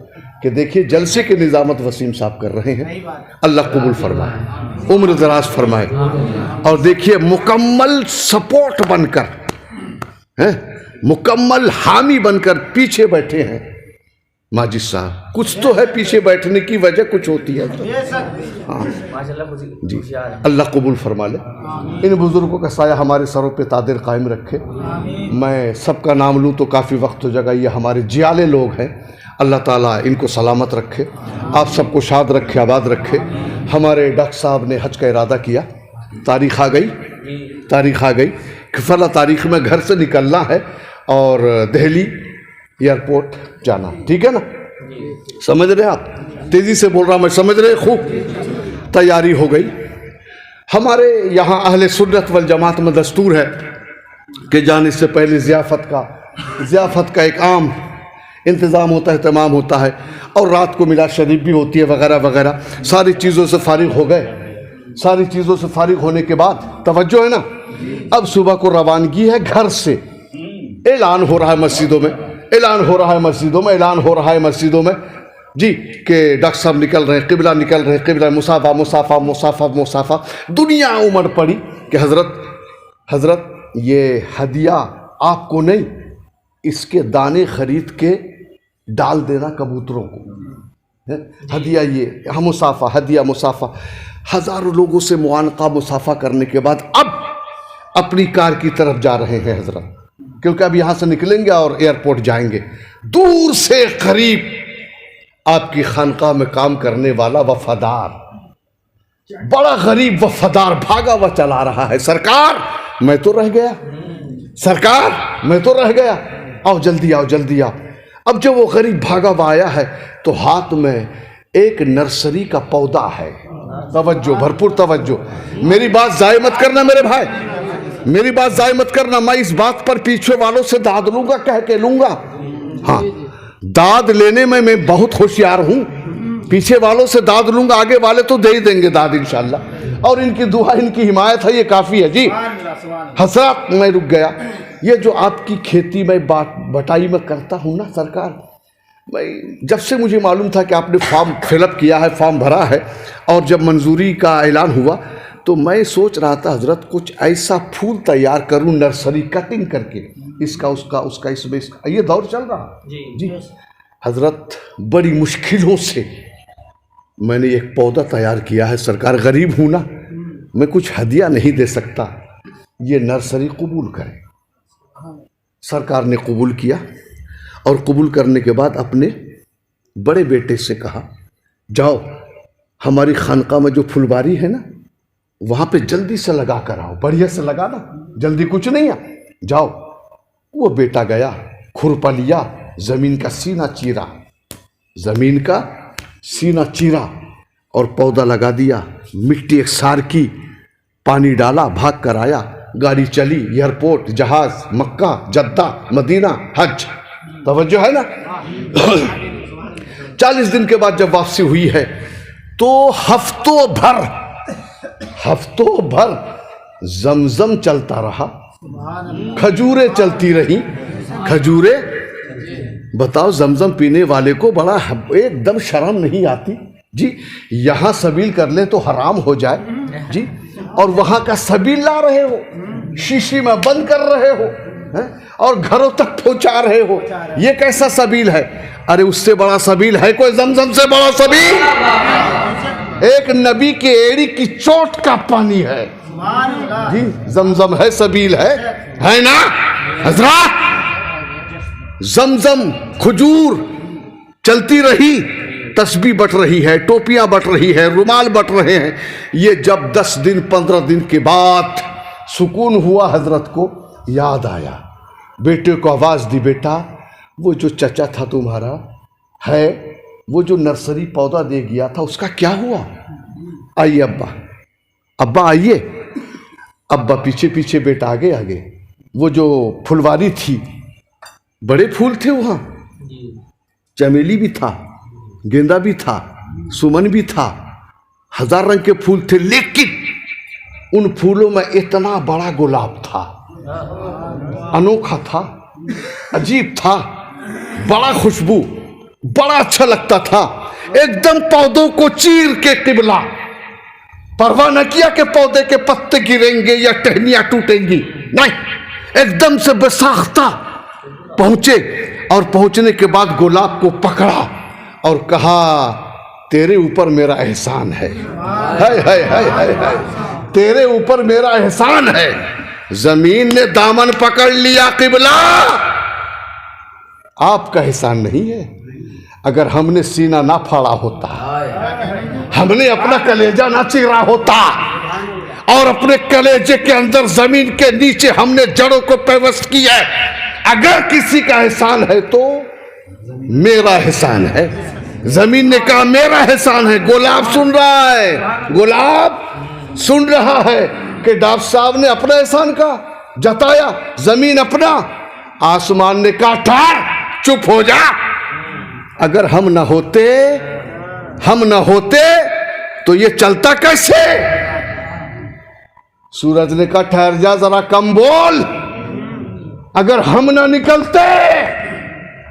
कि देखिए जलसे के निज़ामत वसीम साहब कर रहे हैं। अल्लाह कबूल फरमाए, उम्र दराज फरमाए। और देखिए मुकम्मल सपोर्ट बनकर हैं, मुकम्मल हामी बनकर पीछे बैठे हैं माजिद साहब। कुछ तो है पीछे बैठने की वजह, कुछ होती है। हाँ जी, अल्लाह कबूल फरमा ले। इन बुज़ुर्गों का साया हमारे सरों पे तादिर कायम रखे। मैं सबका नाम लूँ तो काफ़ी वक्त हो जाएगा। ये हमारे जियाले लोग हैं, अल्लाह ताला इनको सलामत रखे, आप सबको शाद रखे, आबाद रखे। हमारे डॉक्टर साहब ने हज का इरादा किया, तारीख़ आ गई, तारीख़ आ गई कि फ़ला तारीख़ में घर से निकलना है और दिल्ली एयरपोर्ट जाना, ठीक है ना? समझ रहे आप? तेज़ी से बोल रहा मैं, समझ रहे? खूब तैयारी हो गई। हमारे यहाँ अहले सुन्नत वल जमात में दस्तूर है कि जाने से पहले ज़ियाफ़त का एक आम इंतज़ाम होता है, तमाम होता है, और रात को मिलाद शरीफ भी होती है वगैरह वगैरह। सारी चीज़ों से फारिग हो गए। सारी चीज़ों से फारिग होने के बाद तवज्जो है ना, अब सुबह को रवानगी है घर से। ऐलान हो रहा है मस्जिदों में, ऐलान हो रहा है मस्जिदों में, ऐलान हो रहा है मस्जिदों में जी कि डॉक्टर साहब निकल रहे हैं, क़िबला निकल रहे हैं, क़िबला, मुसाफ़ा मुसाफ़ा मुसाफ़ा मुसाफ़ा। दुनिया उमड़ पड़ी कि हज़रत ये हदिया आपको नहीं, इसके दाने ख़रीद के डाल देना कबूतरों को। हदिया ये हम मुसाफ़ा, हदिया मुसाफ़ा। हज़ारों लोगों से मुआनका मुसाफ़ा करने के बाद अब अपनी कार की तरफ जा रहे हैं हज़रत, क्योंकि अब यहाँ से निकलेंगे और एयरपोर्ट जाएंगे। दूर से करीब आपकी खानका में काम करने वाला वफादार, बड़ा गरीब वफादार भागा हुआ चला रहा है, सरकार मैं तो रह गया, सरकार मैं तो रह गया, आओ जल्दी आओ जल्दी आओ। अब जब वो गरीब भागा हुआ आया है तो हाथ में एक नर्सरी का पौधा है। तवज्जो, भरपूर तवज्जो, मेरी बात ज़ाय मत करना मेरे भाई, मेरी बात ज़ाय मत करना। मैं इस बात पर पीछे वालों से दाद लूंगा, कह के लूंगा। हाँ, दाद लेने में मैं बहुत होशियार हूँ, पीछे वालों से दाद लूंगा, आगे वाले तो दे ही देंगे दाद इंशाल्लाह। और इनकी दुआ, इनकी हिमायत है, ये काफ़ी है जी। हसरत मैं रुक गया। ये जो आपकी खेती में बटाई में करता हूँ ना सरकार, मैं जब से मुझे मालूम था कि आपने फॉर्म फिलअप किया है, फॉर्म भरा है, और जब मंजूरी का ऐलान हुआ तो मैं सोच रहा था हजरत कुछ ऐसा फूल तैयार करूं नर्सरी कटिंग करके, इसका उसका इसमें इसका, ये दौर चल रहा जी हजरत। बड़ी मुश्किलों से मैंने एक पौधा तैयार किया है सरकार, गरीब हूं ना, मैं कुछ हदिया नहीं दे सकता, ये नर्सरी कबूल करें। सरकार ने कबूल किया और कबूल करने के बाद अपने बड़े बेटे से कहा, जाओ हमारी खानका में जो फुलवारी है ना वहाँ पे जल्दी से लगा कर आओ, बढ़िया से लगा ना, जल्दी कुछ नहीं है, जाओ। वो बेटा गया, खुरपा लिया, ज़मीन का सीना चीरा, ज़मीन का सीना चीरा और पौधा लगा दिया, मिट्टी एक सार की, पानी डाला, भाग कर आया, गाड़ी चली, एयरपोर्ट, जहाज, मक्का, जद्दा, मदीना, हज, तवज्जो है ना। 40 दिन के बाद जब वापसी हुई है तो हफ्तों भर जमजम चलता रहा, खजूरें चलती रही, खजूरें। बताओ जमजम पीने वाले को बड़ा एकदम शर्म नहीं आती जी, यहाँ सबील कर ले तो हराम हो जाए जी, और वहाँ का सबील ला रहे हो, शीशी में बंद कर रहे हो है? और घरों तक पहुंचा रहे हो, ये कैसा सबील है? अरे उससे बड़ा सबील है कोई? जमजम से बड़ा सबील एक नबी के एड़ी की चोट का पानी है जी, जमजम है, सबील है ना हजरत। जमजम खजूर चलती रही, तस्बीह बट रही है, टोपियां बट रही है, रुमाल बट रहे हैं। ये जब 10 दिन 15 दिन के बाद सुकून हुआ, हजरत को याद आया, बेटे को आवाज़ दी, बेटा वो जो चचा था तुम्हारा है, वो जो नर्सरी पौधा दे गया था उसका क्या हुआ? आइए अब्बा आइए। अब्बा पीछे पीछे, बेटा आगे। वो जो फुलवारी थी, बड़े फूल थे वहाँ, चमेली भी था, गेंदा भी था, सुमन भी था, 1000 रंग के फूल थे, लेकिन उन फूलों में इतना बड़ा गुलाब था, अनोखा था, अजीब था, बड़ा खुशबू, बड़ा अच्छा लगता था, एकदम पौधों को चीर के किबला, परवाह न किया कि पौधे के पत्ते गिरेंगे या टहनियां टूटेंगी, नहीं, एकदम से बेसाख्ता पहुंचे। और पहुंचने के बाद गुलाब को पकड़ा और कहा, तेरे ऊपर मेरा एहसान है, तेरे ऊपर मेरा एहसान है। जमीन ने दामन पकड़ लिया, किबला आपका एहसान नहीं है। अगर हमने सीना ना फाड़ा होता, हमने अपना कलेजा ना चीरा होता, और अपने कलेजे के अंदर जमीन के नीचे हमने जड़ों को पेवस्त किया है, अगर किसी का एहसान है तो मेरा एहसान है। जमीन ने कहा मेरा एहसान है। गुलाब सुन रहा है, गुलाब सुन रहा है कि डॉक्टर साहब ने अपना एहसान का जताया, जमीन अपना। आसमान ने कहा ठहर, चुप हो जा, अगर हम न होते तो ये चलता कैसे? सूरज ने कहा ठहर जा, जरा कम बोल, अगर हम ना निकलते,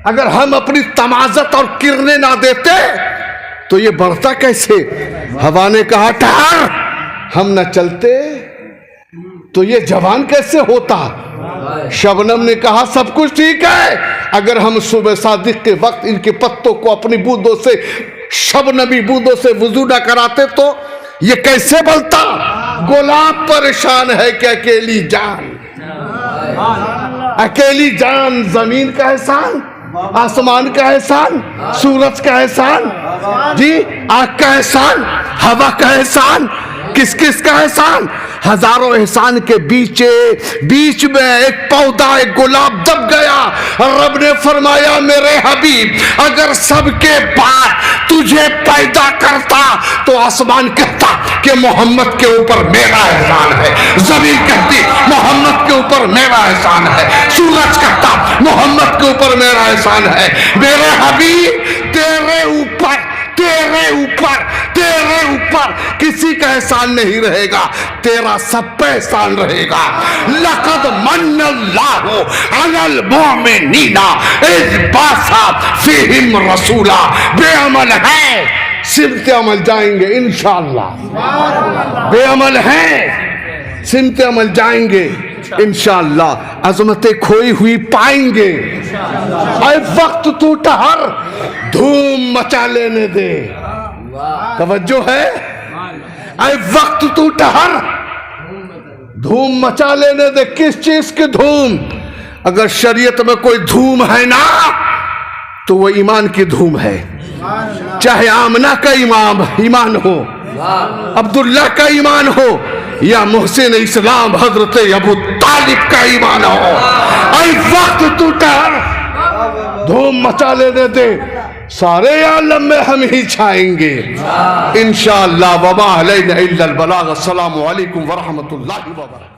अगर हम अपनी तमाजत और किरणें ना देते तो ये बढ़ता कैसे? हवा ने कहा ठहर, हम ना चलते तो ये जवान कैसे होता? शबनम ने कहा सब कुछ ठीक है, अगर हम सुबह सादिक के वक्त इनके पत्तों को अपनी बूंदों से, शबनमी बूंदों से वुजू न कराते तो ये कैसे बनता? गुलाब परेशान है कि अकेली जान, अकेली जान। जमीन का एहसान, आसमान का एहसान, सूरज का एहसान जी, आग का एहसान, हवा का एहसान, किस किस का एहसान? हजारों एहसान के बीच में एक पौधा, एक गुलाब दब गया। रब ने फरमाया मेरे हबीब, अगर सबके बाद तुझे पैदा करता तो आसमान कहता कि मोहम्मद के ऊपर मेरा एहसान है, जमीन कहती मोहम्मद के ऊपर मेरा एहसान है, सूरज कहता मोहम्मद के ऊपर मेरा एहसान है। मेरे हबीब तेरे ऊपर तेरे ऊपर किसी का एहसान नहीं रहेगा, तेरा सब पे एहसान रहेगा। लक़द मन्नल्लाहु अलल मुमिनीना इज़ बअसा फ़ीहिम रसूला। बेअमल है, सिमत अमल जाएंगे इंशाअल्लाह। बेअमल है, सिमत अमल जाएंगे इंशाअल्लाह। अज़मतें खोई हुई पाएंगे। ऐ वक्त तू टहर, धूम मचा लेने दे। तवज्जो है? ऐ वक्त तू टहर, धूम मचा लेने दे। किस चीज की धूम? अगर शरीयत में कोई धूम है ना, तो वो ईमान की धूम है। चाहे आमना का ईमान हो, अब्दुल्ला का ईमान हो, या मोहसिन इस्लाम हजरत अबू तालिब का ईमान हो। ऐ वक्त तू टहर, धूम मचा लेने दे। सारे आलम में हम ही छाएंगे इंशाअल्लाह। वमा अलैना इल्लल बलाग। अस्सलामु अलैकुम व रहमतुल्लाहि व बरकातहू।